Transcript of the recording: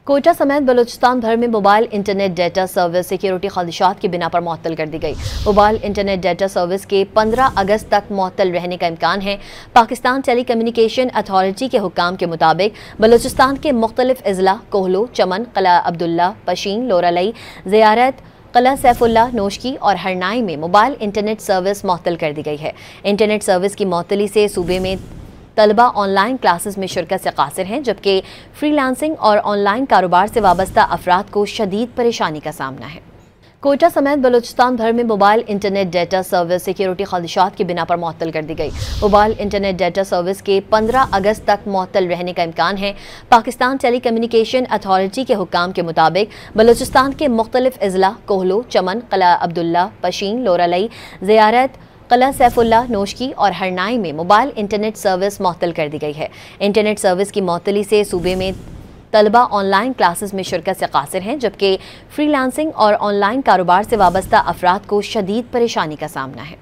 कोयटा समेत बलूचिस्तान भर में mobile internet data service security खदशात की बिना पर मुअत्तल कर दी गई। मोबाइल इंटरनेट डेटा सर्विस के 15 अगस्त तक मुअत्तल रहने का इम्कान है। पाकिस्तान टेली कम्युनिकेशन अथॉरिटी के हुक्काम के मुताबिक बलूचिस्तान के मुख्तलिफ अजला कोहलो, चमन, किला अब्दुल्ला, पशीन, लोरालई, ज़ियारत, किला सैफुल्ला, नोशकी और हरनाई में मोबाइल इंटरनेट सर्विस मुअत्तल कर दी गई है। इंटरनेट सर्विस की मुअत्तली से सूबे में तलबा ऑनलाइन क्लासेस में शिरकत से कासिर हैं, जबकि फ्रीलांसिंग और ऑनलाइन कारोबार से वाबस्ता अफराद को शदीद परेशानी का सामना है। कोयटा समेत बलूचिस्तान भर में mobile internet data service security खदशात की बिना पर मुअत्तल कर दी गई। मोबाइल इंटरनेट डेटा सर्विस के 15 अगस्त तक मुअत्तल रहने का इम्कान है। पाकिस्तान टेली कम्युनिकेशन अथॉरिटी के हुक्काम के मुताबिक बलूचिस्तान के मुख्तलिफ अजला कोहलो, चमन, किला अब्दुल्ला, पशीन, लोरालई, ज़ियारत, किला सैफुल्ला, नोशकी और हरनाई में मोबाइल इंटरनेट सर्विस मुअत्तल कर दी गई है। इंटरनेट सर्विस की मुअत्तली से सूबे में तलबा ऑनलाइन क्लासेस में शिरकत से कासिर हैं, जबकि फ्रीलांसिंग और ऑनलाइन कारोबार से वाबस्ता अफराद को शदीद परेशानी का सामना है।